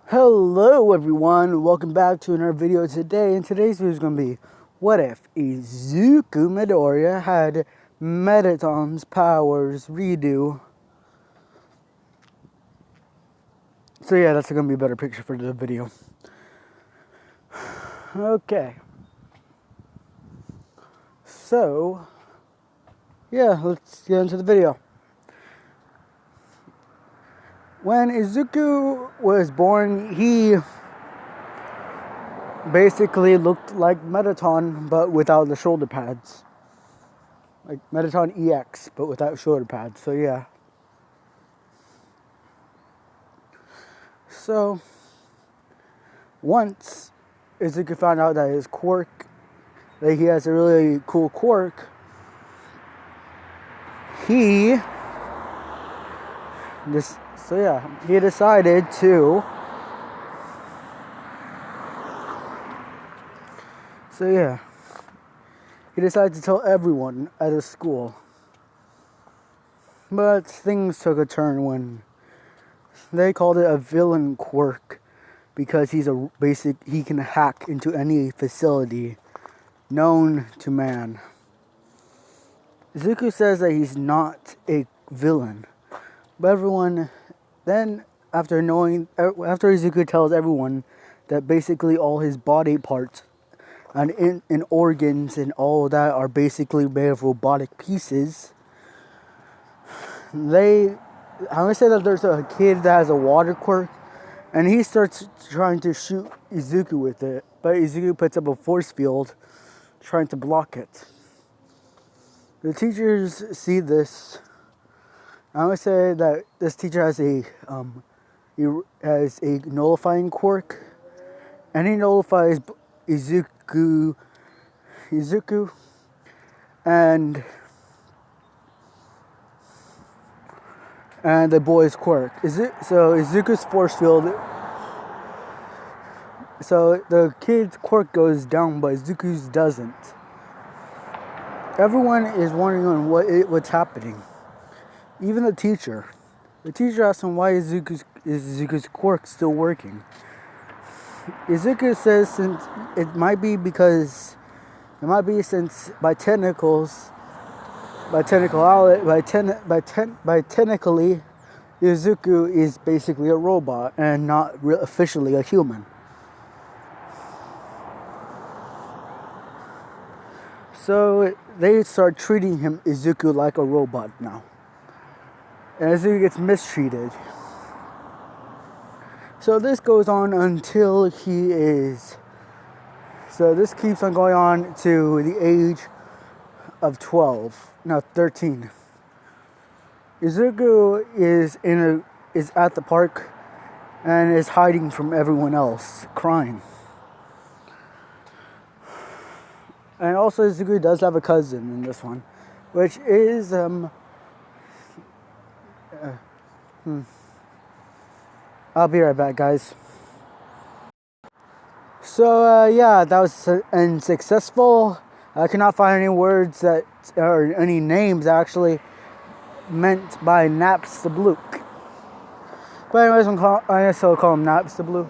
Hello everyone, welcome back to another video today, and today's video is going to be, what if Izuku Midoriya had mettatons powers redo? So yeah, that's going to be a better picture for the video. Okay. So, yeah, let's get into the video. When Izuku was born, he basically looked like Metaton, but without the shoulder pads. Like Metaton EX, but without shoulder pads, so yeah. So, once Izuku found out that his quirk, that he has a really cool quirk, he decided to tell everyone at his school. But things took a turn when they called it a villain quirk, because he can hack into any facility known to man. Izuku says that he's not a villain, but everyone then, after Izuku tells everyone that basically all his body parts and organs and all of that are basically made of robotic pieces, I'm gonna say that there's a kid that has a water quirk, and he starts trying to shoot Izuku with it, but Izuku puts up a force field trying to block it. The teachers see this. I'm gonna say that this teacher has a nullifying quirk, and he nullifies Izuku and the boy's quirk. So Izuku's force field. So the kid's quirk goes down, but Izuku's doesn't. Everyone is wondering on what's happening. Even the teacher. The teacher asks him why Izuku's quirk still working. Izuku says since technically Izuku is basically a robot and not officially a human. So they start treating Izuku like a robot now. And Izuku gets mistreated. So this goes on until this keeps on going on to the age of 13. Izuku is at the park and is hiding from everyone else, crying. And also Izuku does have a cousin in this one, which is I'll be right back, guys. So yeah, that was unsuccessful. I cannot find any words or any names actually meant by Naps the Blook. But anyways, I still call him Naps the Blook.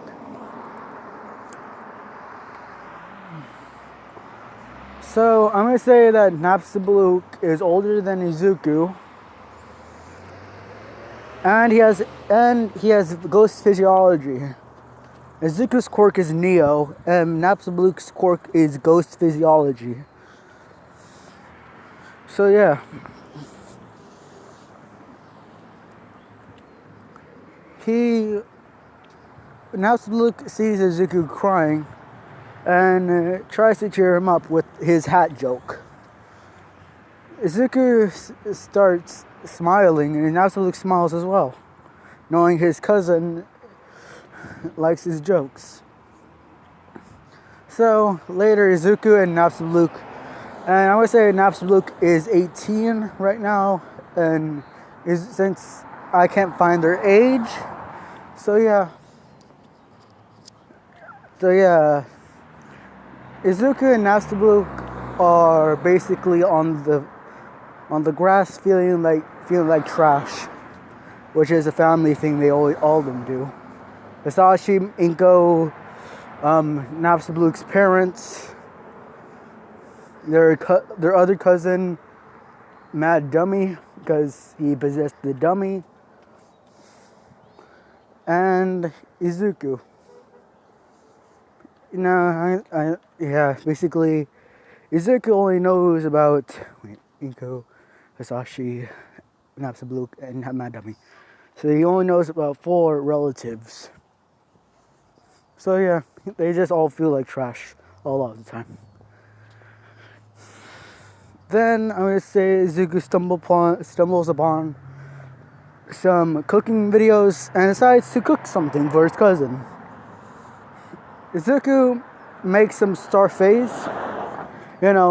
So I'm gonna say that Naps the Blook is older than Izuku, and he has ghost physiology. Izuku's quirk is Neo, and Naps the Blook's quirk is ghost physiology. So yeah. Naps the Blook sees Izuku crying and tries to cheer him up with his hat joke. Izuku starts smiling, and Naps the Blook smiles as well, knowing his cousin likes his jokes. So later, Izuku and Naps the Blook, and I would say Naps the Blook is 18 right now, and since I can't find their age, so yeah, Izuku and Naps the Blook are basically on the grass feeling like trash, which is a family thing they all of them do. Hisashi, Inko, Napstablook's parents, their other cousin, Mad Dummy, because he possessed the dummy, and Izuku. Basically, Izuku only knows about Inko, Hisashi, Napstablook, and Mad Dummy. So he only knows about 4 relatives. So yeah, they just all feel like trash a lot of the time. Then I'm gonna say Izuku stumbles upon some cooking videos and decides to cook something for his cousin. Izuku makes some star phase,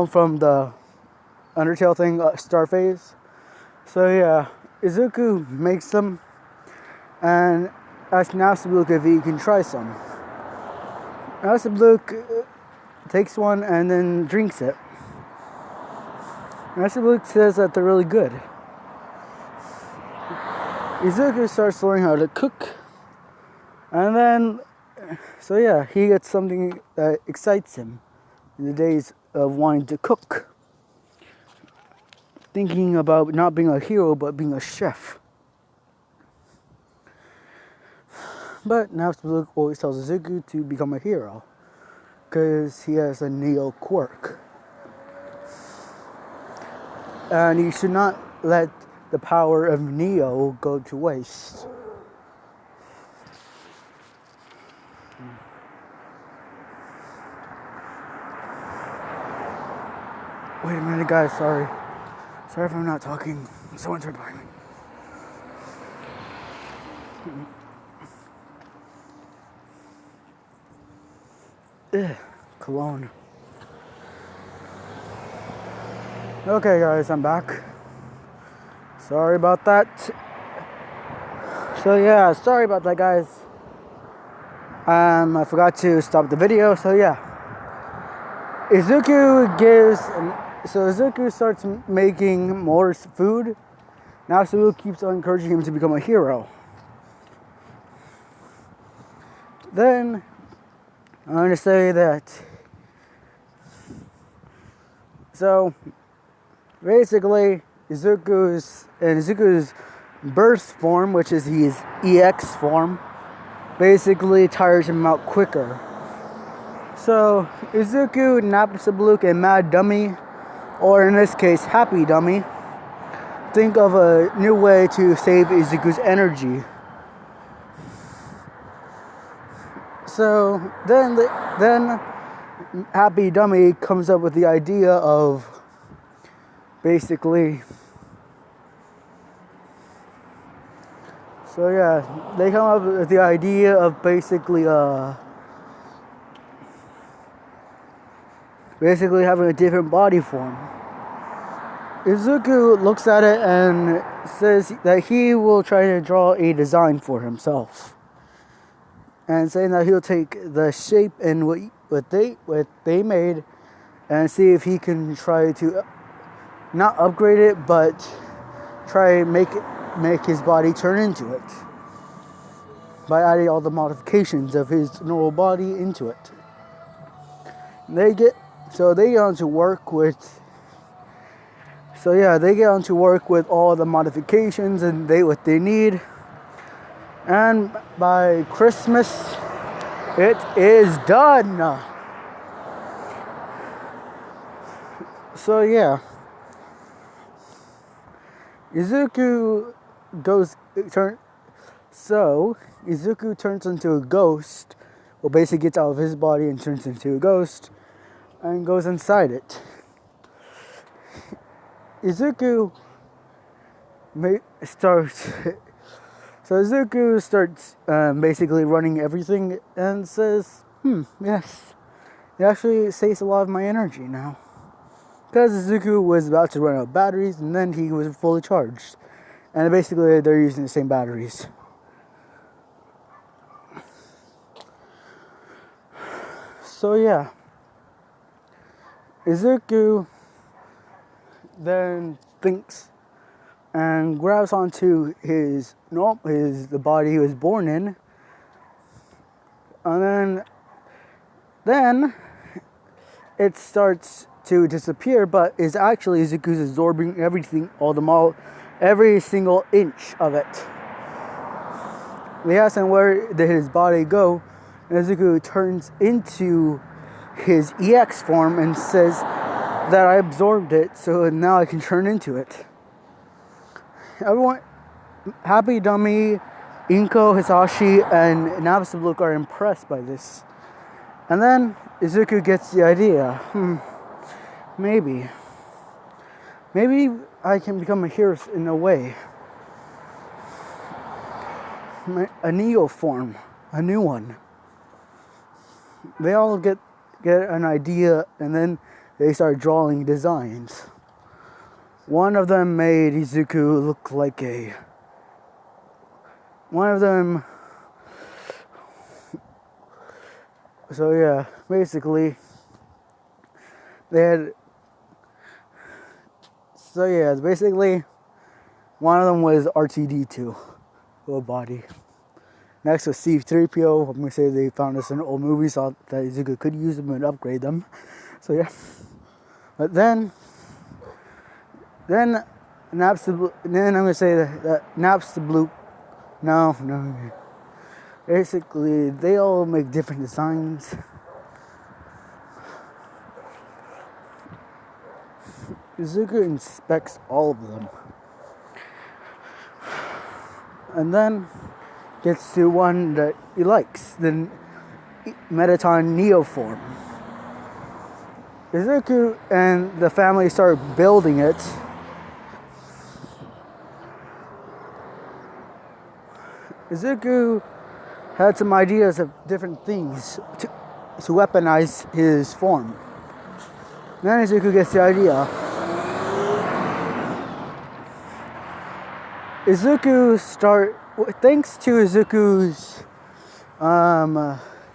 from the Undertale thing, star phase. So yeah, Izuku makes them and asks Napstablook if he can try some. Napstablook takes one and then drinks it. Napstablook says that they're really good. Izuku starts learning how to cook, and then, he gets something that excites him in the days of wanting to cook. Thinking about not being a hero, but being a chef. But Napstablook always tells Izuku to become a hero, because he has a Neo quirk. And he should not let the power of Neo go to waste. Wait a minute, guys, sorry. Sorry if I'm not talking. Someone's right behind me. Ugh, cologne. Okay, guys, I'm back. Sorry about that. So yeah, sorry about that, guys. I forgot to stop the video. So yeah, Izuku starts making more food. Now Napstablook keeps on encouraging him to become a hero. Then I'm going to say that. So basically, Izuku's birth form, which is his EX form, basically tires him out quicker. So Izuku, Napstablook, and Mad Dummy, or in this case, Happy Dummy, think of a new way to save Izuku's energy. So then Happy Dummy comes up with the idea of basically. So yeah, they come up with the idea of basically having a different body form. Izuku looks at it and says that he will try to draw a design for himself, and saying that he'll take the shape and what they made and see if he can try to not upgrade it, but try make his body turn into it by adding all the modifications of his normal body into it. They get on to work with all the modifications and what they need. And by Christmas, it is done. So yeah, Izuku turns into a ghost. Well, basically gets out of his body and turns into a ghost and goes inside it. Izuku starts basically running everything and says, yes, it actually saves a lot of my energy now. Because Izuku was about to run out of batteries and then he was fully charged. And basically they're using the same batteries. So yeah, Izuku then thinks and grabs onto the body he was born in And then it starts to disappear, but is actually Izuku's absorbing everything, every single inch of it. They ask him where did his body go, and Izuku turns into his EX form and says that I absorbed it, so now I can turn into it. Everyone, Happy Dummy, Inko, Hisashi, and Nabsablook are impressed by this. And then Izuku gets the idea. Maybe I can become a hero in a way. A Neo form, a new one. They all get an idea, and then they start drawing designs. One of them made Izuku look like so yeah, basically one of them was R2-D2, full body. Next was C-3PO. I'm gonna say they found this in old movies, thought that Izuku could use them and upgrade them. So yeah. But then I'm gonna say that Nabsablook. No. Basically, they all make different designs. Izuku inspects all of them. And then gets to one that he likes, the Metaton Neo form. Izuku and the family start building it. Izuku had some ideas of different things to weaponize his form. Then Izuku gets the idea. Thanks to Izuku's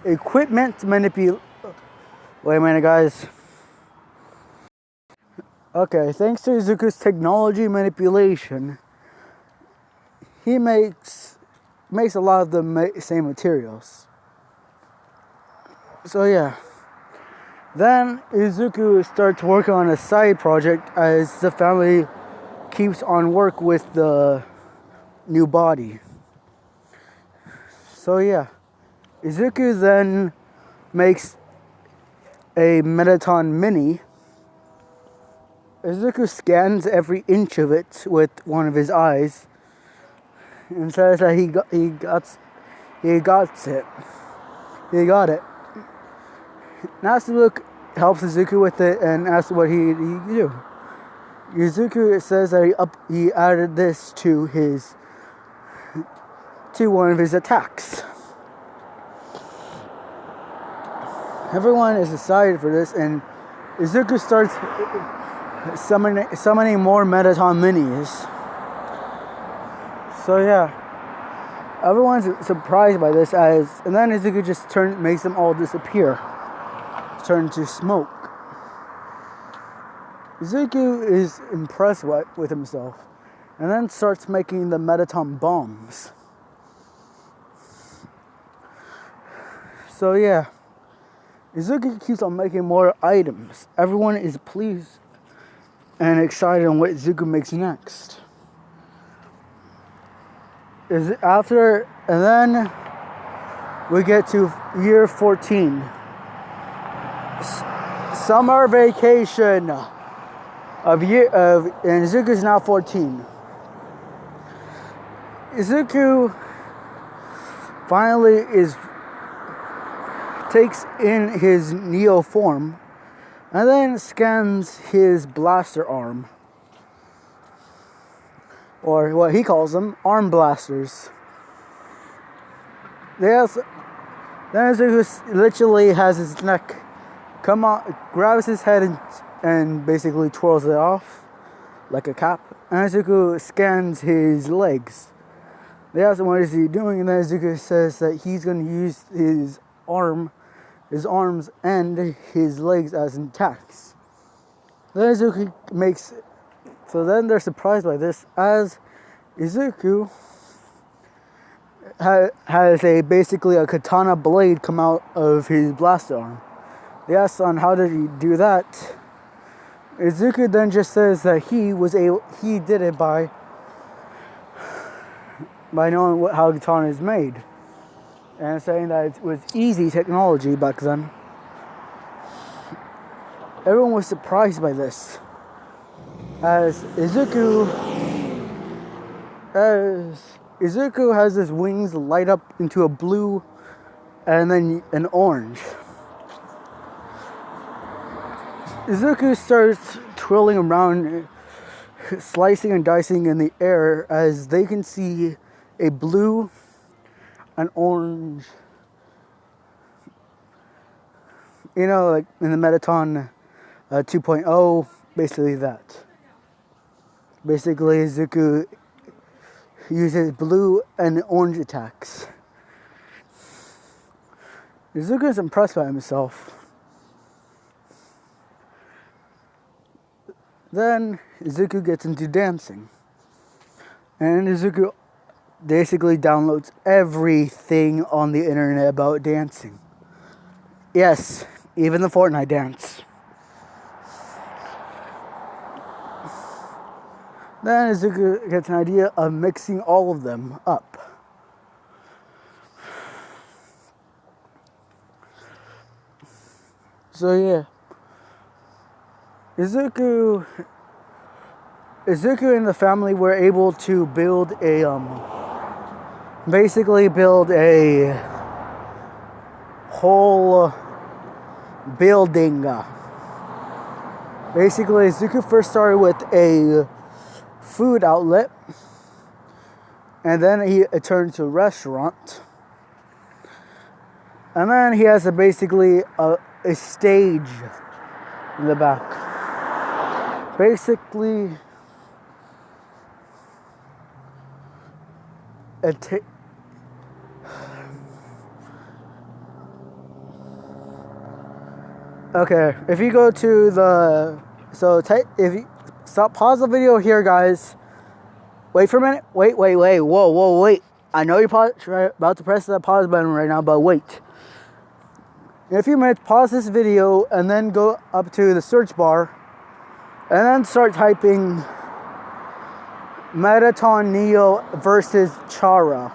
equipment manipulation. Wait a minute, guys. Okay, thanks to Izuku's technology manipulation, he makes a lot of the same materials. So yeah. Then Izuku starts working on a side project as the family keeps on work with the new body. So yeah. Izuku then makes a Metaton Mini. Izuku scans every inch of it with one of his eyes and says that he got it. Nabsablook helps Izuku with it and asks what he do. Izuku says that he added this to one of his attacks. Everyone is excited for this, and Izuku starts summoning more Metaton Minis. So yeah, everyone's surprised by this, and then Izuku just makes them all disappear, turn to smoke. Izuku is impressed with himself, and then starts making the Metaton bombs. So yeah, Izuku keeps on making more items. Everyone is pleased and excited on what Izuku makes next. And then we get to year 14. Summer vacation and Izuku's now 14. Izuku finally takes in his Neo form and then scans his blaster arm, or what he calls them, arm blasters. Then Izuku literally has his neck come out, grabs his head and basically twirls it off like a cap. And Izuku scans his legs. They ask him what is he doing, and then Izuku says that he's going to use his arms and his legs as attacks. Then so then they're surprised by this, as Izuku has basically a katana blade come out of his blaster arm. They asked on how did he do that. Izuku then just says that he did it by knowing how katana is made, and saying that it was easy technology back then. Everyone was surprised by this, as Izuku has his wings light up into a blue and then an orange. Izuku starts twirling around, slicing and dicing in the air as they can see a blue, an orange, like in the Metaton 2.0, basically that. Basically, Izuku uses blue and orange attacks. Izuku is impressed by himself. Then Izuku gets into dancing. And Izuku basically downloads everything on the internet about dancing. Yes, even the Fortnite dance. Then Izuku gets an idea of mixing all of them up. So yeah. Izuku and the family were able to build a whole building. Basically, Izuku first started with a food outlet, and then it turned to a restaurant, and then he has basically a stage in the back. Basically, okay, if you go to pause the video here, guys. Wait for a minute. Wait. Whoa. I know you're about to press the pause button right now, but wait. In a few minutes, pause this video and then go up to the search bar and then start typing Metaton Neo versus Chara.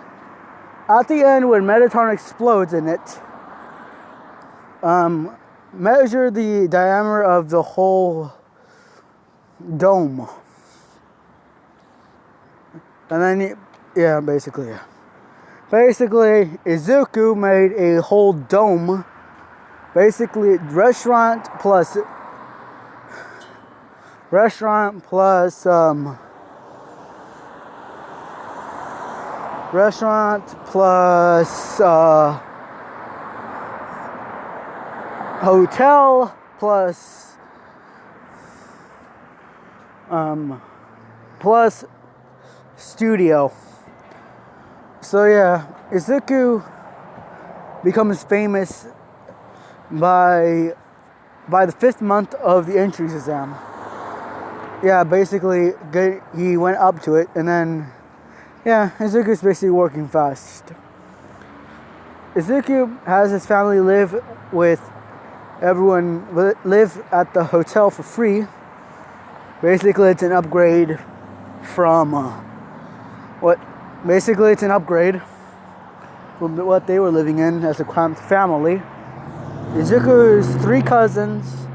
At the end, when Metaton explodes in it, measure the diameter of the whole dome. And then, basically, Izuku made a whole dome. Basically, restaurant plus hotel plus studio. So yeah, Izuku becomes famous by the 5th month of the entrance exam. Yeah, basically he went up to it, and then Izuku's basically working fast. Izuku has his family live at the hotel for free. Basically, it's an upgrade from what they were living in as a cramped family. Izuku's 3 cousins,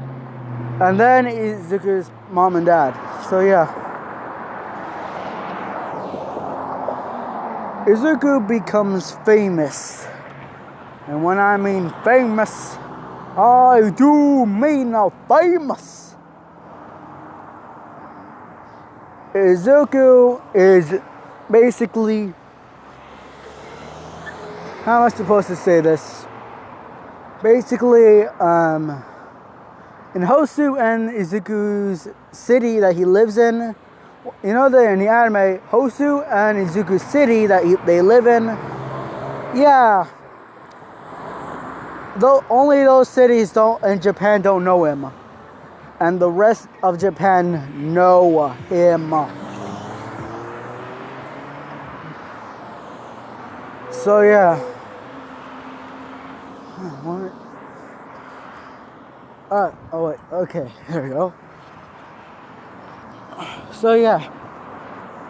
and then Izuku's mom and dad. So yeah. Izuku becomes famous. And when I mean famous, I do mean famous. Izuku is basically, how am I supposed to say this? Basically, in Hosu and Izuku's city that he lives in, in the anime, Hosu and Izuku's city that they live in, though only those cities in Japan don't know him, and the rest of Japan know him. So yeah. What? Oh wait, okay, there we go. So yeah,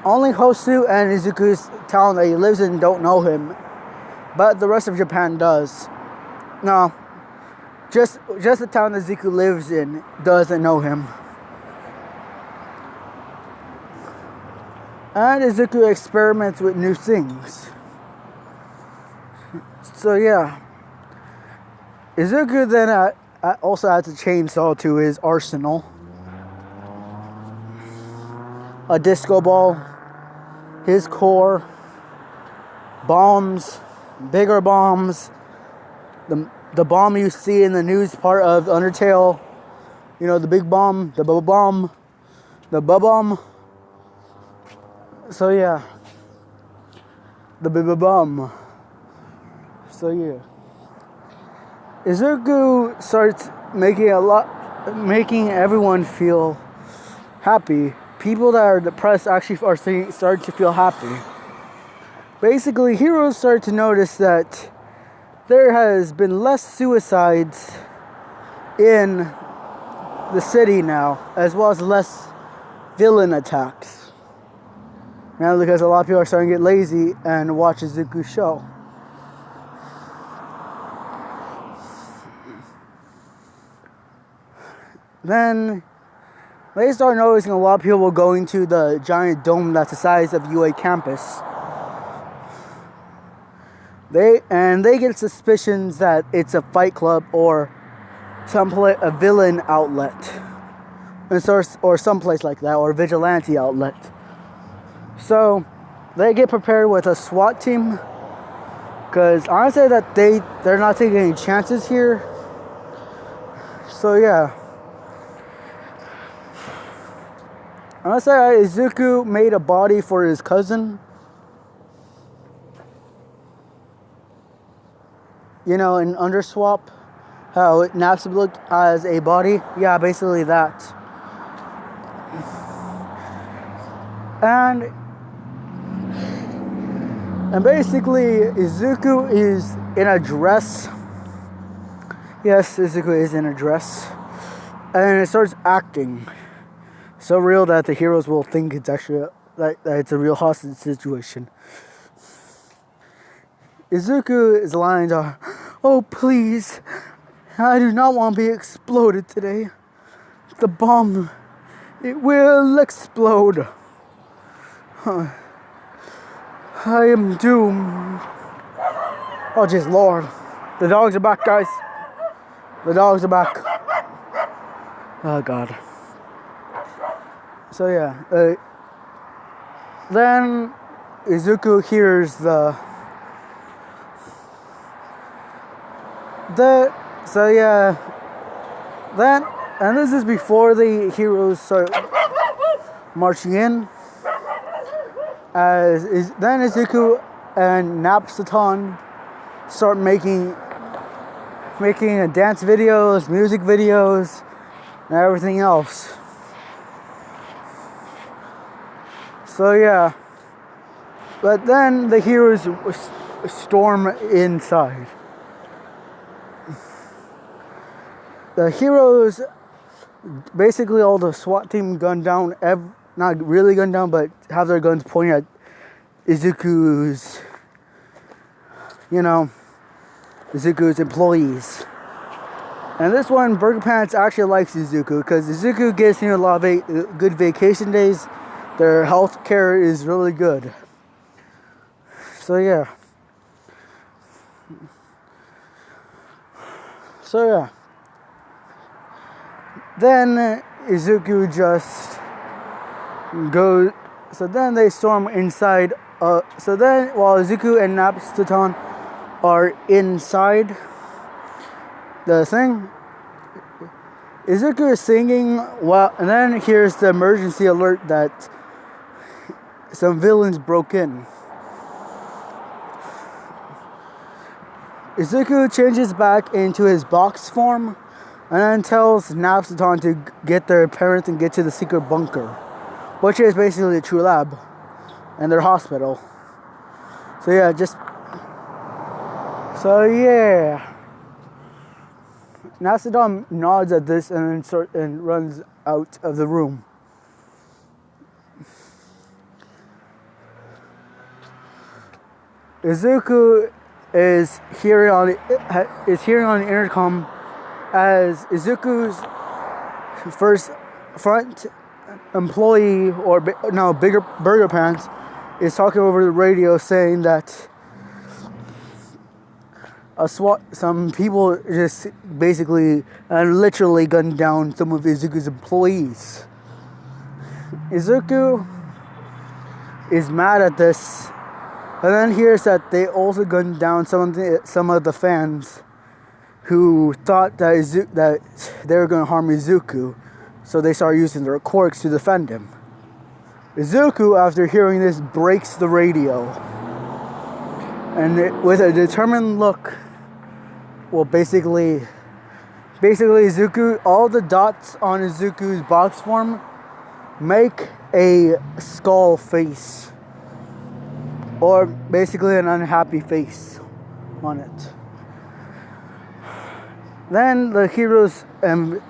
only Hosu and Izuku's town that he lives in don't know him, but the rest of Japan does. No, just the town that Izuku lives in doesn't know him. And Izuku experiments with new things. So yeah, Izuku then also adds a chainsaw to his arsenal. A disco ball, his core, bombs, bigger bombs, the bomb you see in the news part of Undertale, you know, the big bomb, the bubble bomb, the bomb. So yeah, the bubble bomb. So yeah, Izuku starts making everyone feel happy. People that are depressed actually are starting to feel happy. Basically, heroes start to notice that there has been less suicides in the city now, as well as less villain attacks. Now, because a lot of people are starting to get lazy and watch Izuku's show. Then they start noticing a lot of people going to the giant dome that's the size of UA campus. They get suspicions that it's a fight club or a villain outlet, or someplace like that, or a vigilante outlet. So they get prepared with a SWAT team, because I say that they're not taking any chances here. So yeah. I say Izuku made a body for his cousin. You know, in Underswap, how Naps looked as a body. Yeah, basically that. And basically, Izuku is in a dress. Yes, Izuku is in a dress. And it starts acting so real that the heroes will think it's actually that it's a real hostage situation. Izuku is lying to her, "Oh please, I do not want to be exploded today. The bomb, it will explode. I am doomed." Oh jeez Lord. The dogs are back, guys. The dogs are back. Oh God. So yeah, then Izuku hears and this is before the heroes start marching in. Then Izuku and Napsaton start making dance videos, music videos, and everything else. So yeah, but then the heroes storm inside. The heroes, basically all the SWAT team gunned down, not really gunned down, but have their guns pointing at Izuku's employees. And this one, Burger Pants actually likes Izuku, because Izuku gives him a lot of good vacation days. Their health care is really good. So yeah. Then Izuku just goes. So then they storm inside. So then while Izuku and Napstaton are inside the thing, Izuku is singing, and then here's the emergency alert that some villains broke in. Izuku changes back into his box form and then tells Napsaton to get their parents and get to the secret bunker, which is basically a true lab and their hospital. So yeah, So yeah, Nasadom nods at this and runs out of the room. Izuku is hearing on the intercom as Izuku's first front employee, or bigger Burger Pants, is talking over the radio saying that some people just basically and literally gunned down some of Izuku's employees. Izuku is mad at this, and then hears that they also gunned down some of the fans who thought that they were going to harm Izuku, so they start using their quirks to defend him. Izuku, after hearing this, breaks the radio, and with a determined look, basically Izuku, all the dots on Izuku's box form make a skull face, or basically an unhappy face on it. Then heroes and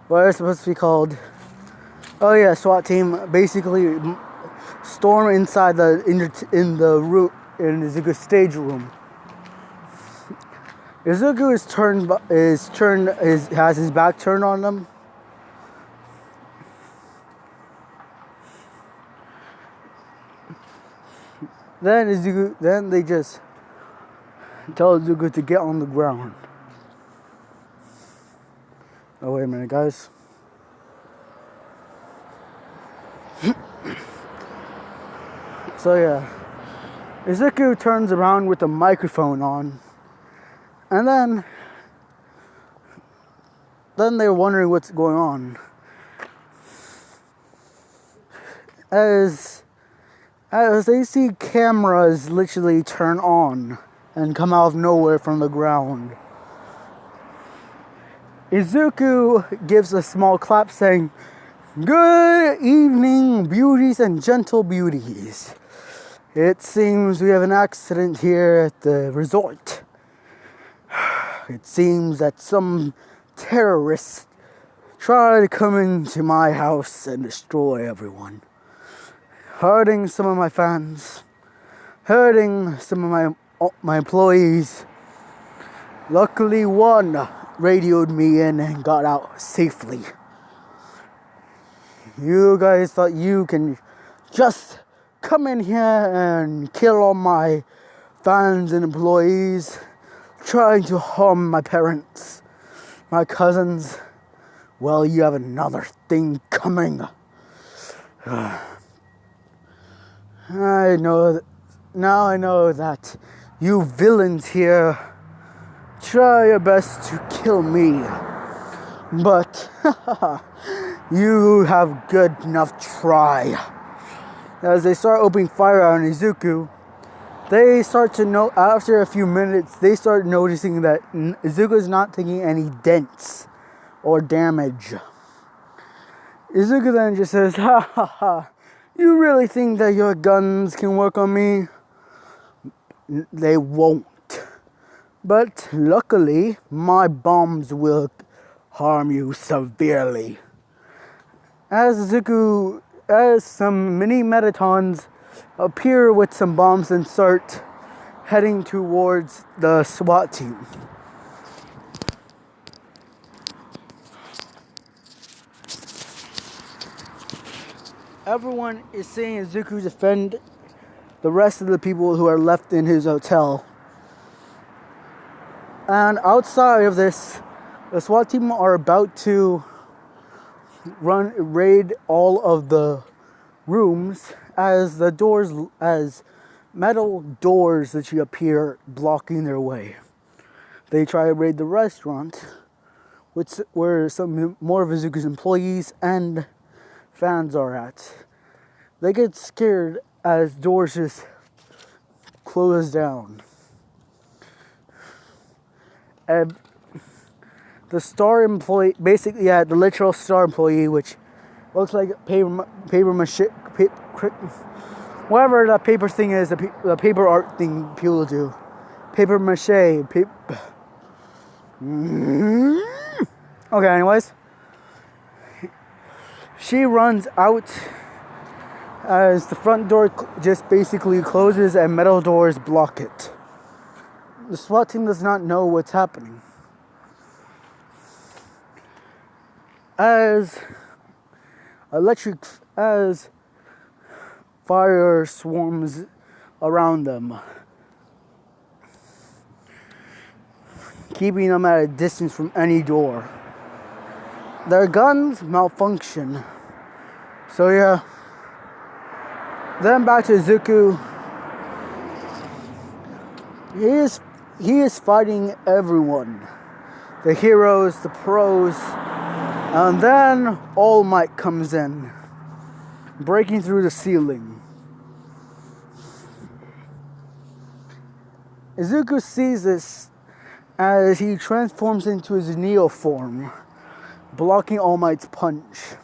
what are supposed to be called? Oh yeah, SWAT team basically storm inside in Izuku's stage room. Izuku has his back turned on them. Then they just tell Izuku to get on the ground. Oh, wait a minute, guys. So yeah, Izuku turns around with the microphone on, and then they're wondering what's going on. As they see cameras literally turn on and come out of nowhere from the ground, Izuku gives a small clap saying, "Good evening, beauties and gentle beauties. It seems we have an accident here at the resort. It seems that some terrorists tried to come into my house and destroy everyone, hurting some of my fans, hurting some of my employees. Luckily, one radioed me in and got out safely. You guys thought you can just come in here and kill all my fans and employees, trying to harm my parents, my cousins. Well, you have another thing coming. I know that you villains here try your best to kill me, but you have good enough try." As they start opening fire on Izuku, they start to know, after a few minutes, they start noticing that Izuku is not taking any dents or damage. Izuku then just says, "Ha ha ha, you really think that your guns can work on me? They won't. But luckily, my bombs will harm you severely." As some mini mettatons appear with some bombs and start heading towards the SWAT team. Everyone is seeing Izuku defend the rest of the people who are left in his hotel. And outside of this, the SWAT team are about to raid all of the rooms as metal doors that appear blocking their way. They try to raid the restaurant, where some more of Izuku's employees and fans are at. They get scared as doors just close down. And the star employee, the literal star employee, which looks like paper whatever that paper thing is, the paper art thing people do. Paper mache. Okay, anyways. She runs out as the front door just basically closes and metal doors block it. The SWAT team does not know what's happening. As fire swarms around them, keeping them at a distance from any door. Their guns malfunction. So yeah. Then back to Izuku. He is fighting everyone. The heroes, the pros. And then All Might comes in, breaking through the ceiling. Izuku sees this as he transforms into his Neo form, blocking All Might's punch.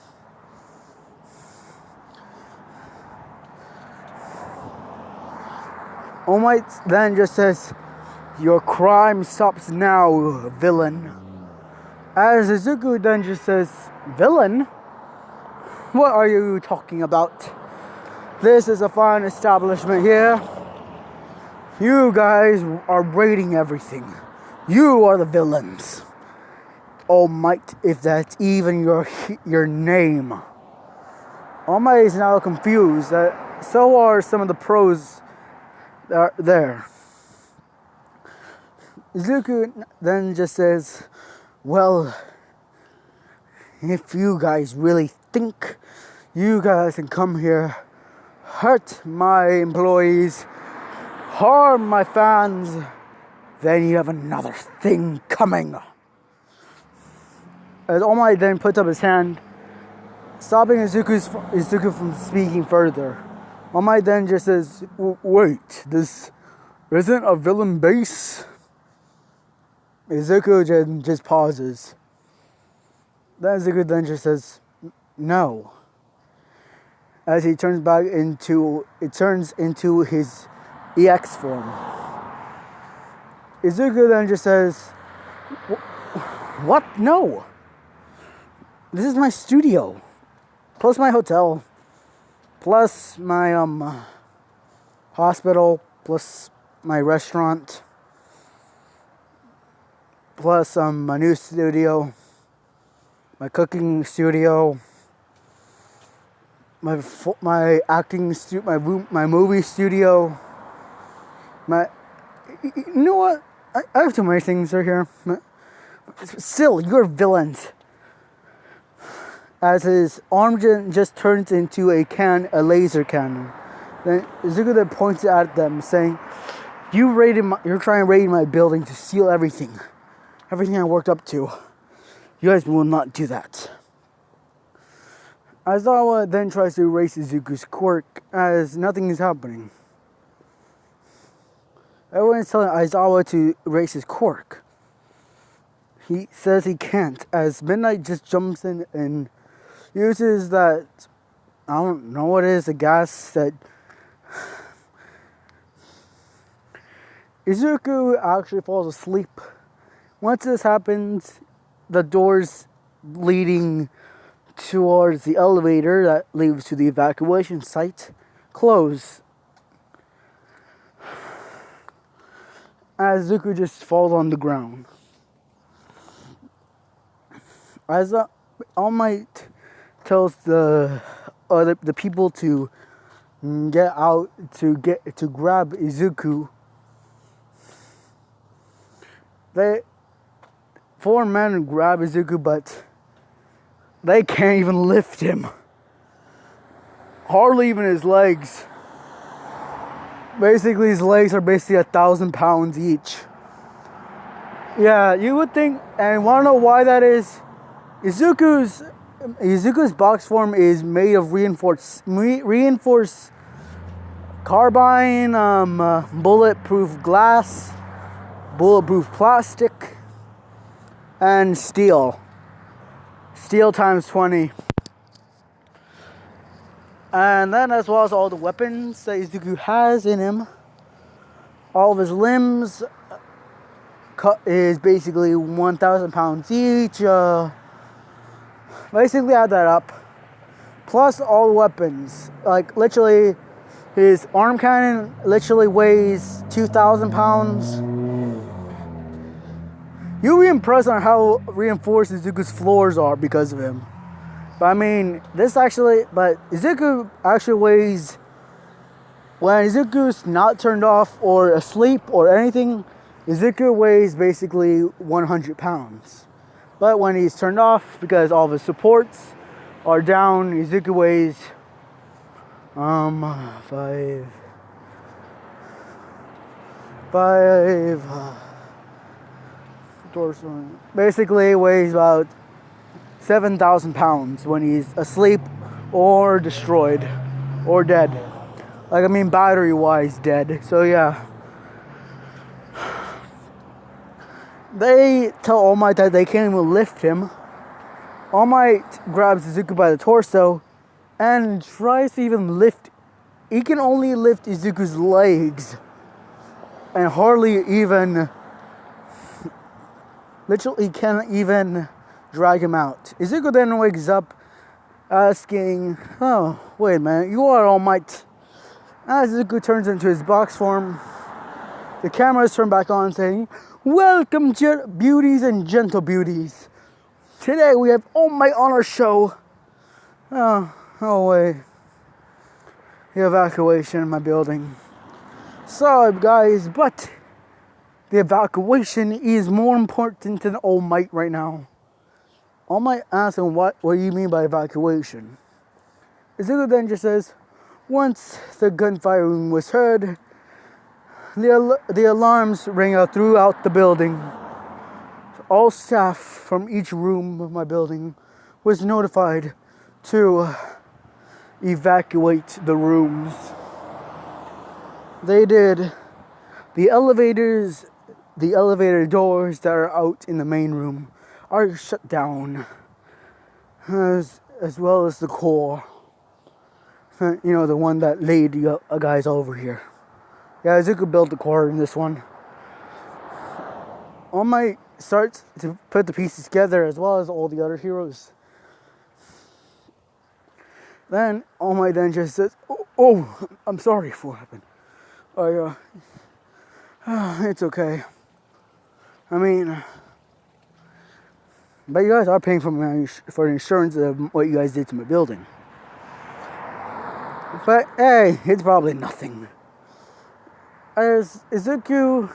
All Might then just says, "Your crime stops now, villain." As Izuku then just says, "Villain? What are you talking about? This is a fine establishment here. You guys are raiding everything. You are the villains. All Might, if that's even your name." All Might is now confused. So are some of the pros that are there. Izuku then just says, "Well, if you guys really think you guys can come here, hurt my employees, harm my fans, then you have another thing coming." As All Might then puts up his hand, stopping Izuku from speaking further. All Might then just says, "Wait, this isn't a villain base?" Izuku just pauses. Then Izuku then just says, "No." As he turns into his EX form. Izuku then just says, "What? No. This is my studio. Plus my hotel. Plus my hospital. Plus my restaurant. Plus my new studio. My cooking studio. My acting studio. My movie studio. You know what? I have too many things right here. Still, you're villains." As his arm just turns into a laser cannon. Then Izuku then points at them, saying, "You're trying to raid my building to steal everything I worked up to. You guys will not do that." Aizawa then tries to erase Izuku's quirk as nothing is happening. Everyone is telling Aizawa to erase his quirk. He says he can't, as Midnight just jumps in and uses that, I don't know what it is, the gas that... Izuku actually falls asleep. Once this happens, the doors leading towards the elevator that leads to the evacuation site close. As Izuku just falls on the ground. As All Might tells the people to get out to grab Izuku. Four men grab Izuku, but they can't even lift him. Hardly even his legs. Basically, his legs are basically 1,000 pounds each. Yeah, you would think, and want to know why that is? Izuku's box form is made of reinforced carbine, bulletproof glass, bulletproof plastic, and steel. Steel times 20. And then as well as all the weapons that Izuku has in him, all of his limbs is basically 1,000 pounds each. Basically add that up. Plus all the weapons. Like literally, his arm cannon literally weighs 2,000 pounds. You'll be impressed on how reinforced Izuku's floors are because of him. But I mean, Izuku actually weighs, when Izuku's not turned off or asleep or anything, Izuku weighs basically 100 pounds. But when he's turned off, because all of his supports are down, Izuku weighs basically weighs about 7,000 pounds when he's asleep or destroyed or dead. Like, I mean, battery wise dead. So yeah, they tell All Might that they can't even lift him. All Might grabs Izuku by the torso and tries to even lift. He can only lift Izuku's legs and hardly even, literally can't even drag him out. Izuku then wakes up asking, "Oh, wait a minute, you are All Might." As Izuku turns into his box form, the cameras turn back on saying, "Welcome, beauties and gentle beauties. Today we have All Might on our show." Oh wait. The evacuation in my building. Sorry guys, but the evacuation is more important than All Might right now. All Might asks him, what do you mean by evacuation? Izuku then just says, once the gunfiring was heard, the alarms rang out throughout the building. All staff from each room of my building was notified to evacuate the rooms. They did. The elevator doors that are out in the main room are shut down, as well as the core. You know, the one that laid you guys over here. Yeah, Izuku built the core in this one. All Might starts to put the pieces together, as well as all the other heroes. Then All Might then just says, "Oh, I'm sorry for what happened. It's okay. I mean, but you guys are paying for the insurance of what you guys did to my building. But hey, it's probably nothing." As Izuku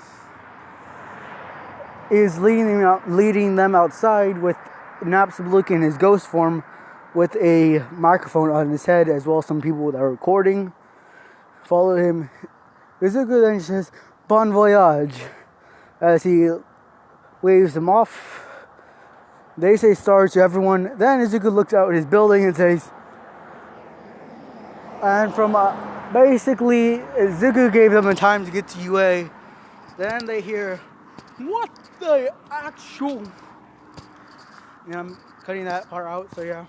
is leading them outside with Napstablook in his ghost form with a microphone on his head, as well as some people that are recording follow him. Izuku then says, "Bon voyage," as he waves them off. They say stars to everyone. Then Izuku looks out at his building and says, and from basically, Izuku gave them a time to get to UA. Then they hear, "What the actual?" Yeah, I'm cutting that part out, so yeah.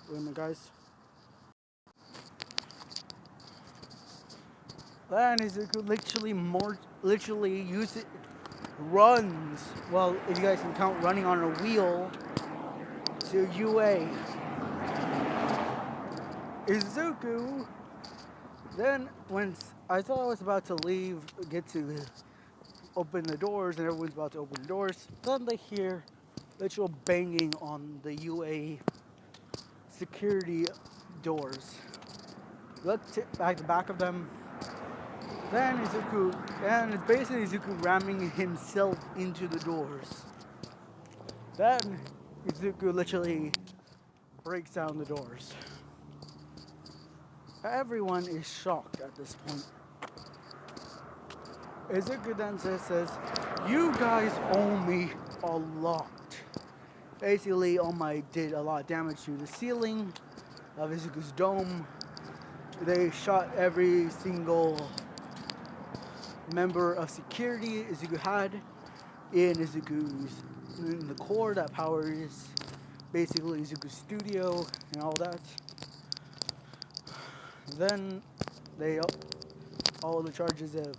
Wait a minute, guys. Then Izuku literally runs. Well, if you guys can count running on a wheel to UA. Izuku. Then, when I thought I was about to leave, get to open the doors, and everyone's about to open the doors, then they hear literal banging on the UA security doors. Look at the back of them. Then it's basically Izuku ramming himself into the doors. Then Izuku literally breaks down the doors. Everyone is shocked at this point. Izuku then says, "You guys owe me a lot." Basically, All Might did a lot of damage to the ceiling of Izuku's dome. They shot every single member of security Izuku had in the core that powers basically Izuku's studio and all that. Then they all the charges of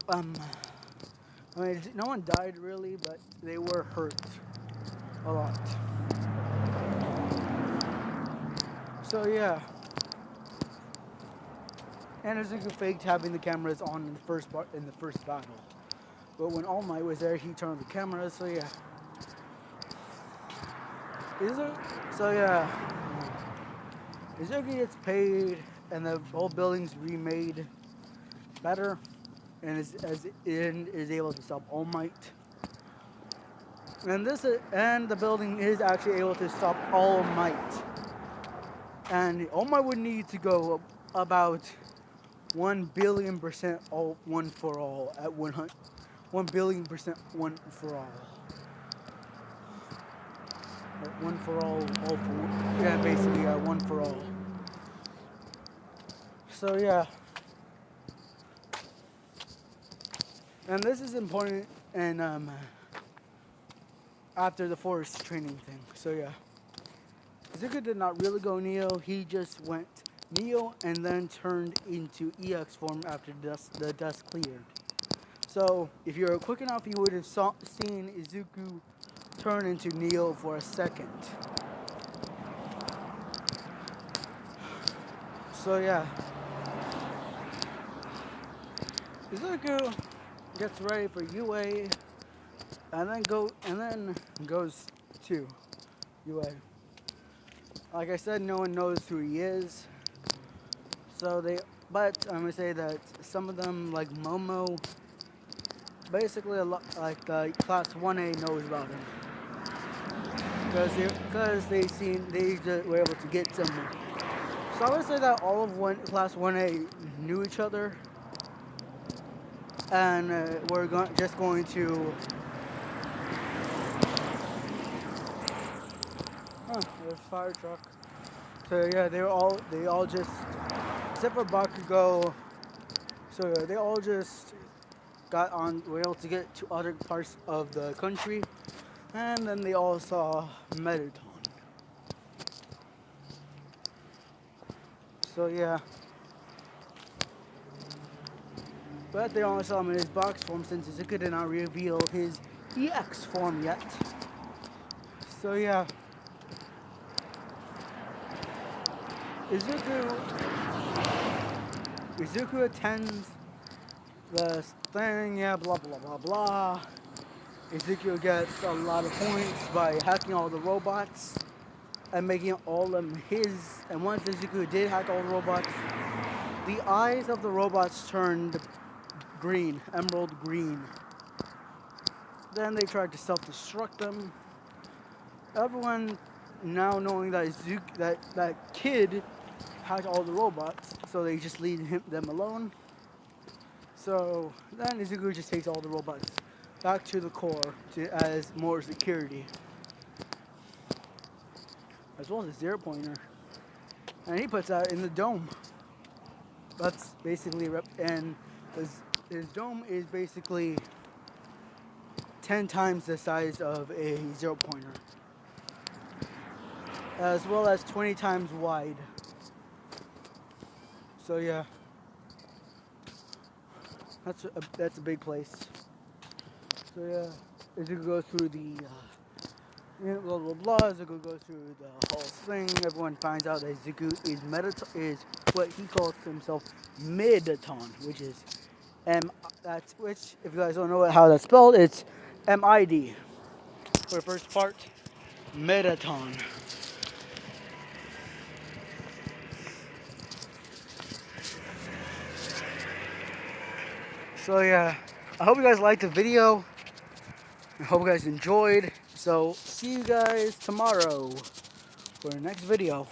I mean, no one died really, but they were hurt a lot. So yeah, and Izuku faked having the cameras on in the first battle, but when All Might was there, he turned the cameras. So yeah, Izuku gets paid, and the whole building's remade better, and is able to stop All Might. And the building is actually able to stop All Might. And All Might would need to go about 1,000,000,000% all one for all at 1,000,000,000% one for all. One for all for one. Yeah, basically one for all. So yeah. And this is important and after the forest training thing. So yeah. Izuku did not really go Neo, he just went Neo and then turned into EX form after the dust cleared. So if you're quick enough, you would have seen Izuku turn into Neo for a second. So yeah. Izuku gets ready for UA and then goes to UA. Like I said, no one knows who he is. But I'm gonna say that some of them, like Momo, basically a lot like Class 1A knows about him because they were able to get someone. So I would say that all of Class 1A knew each other, and we're just going to. There's a fire truck. So yeah, they all just, except for Bakugo. So they all just were able to get to other parts of the country, and then they all saw Metaton. So yeah. But they only saw him in his box form since Izuku did not reveal his EX form yet. So yeah. Izuku attends the thing, yeah, blah blah blah blah. Izuku gets a lot of points by hacking all the robots and making all of them his. And once Izuku did hack all the robots, the eyes of the robots turned green, emerald green. Then they tried to self-destruct them. Everyone now knowing that that kid hacked all the robots, so they just leave them alone. So then Izuku just takes all the robots back to the core as more security, as well as a 0-pointer, and he puts that in the dome. That's basically and his dome is basically 10 times the size of a 0-pointer, as well as 20 times wide. So yeah, that's a big place. So yeah, Izuku goes through the blah blah blah. Izuku goes through the whole thing. Everyone finds out that Izuku is what he calls himself Middaton, which is which if you guys don't know how that's spelled, it's MID for the first part, Mettatons. So yeah, I hope you guys liked the video. I hope you guys enjoyed. So see you guys tomorrow for the next video.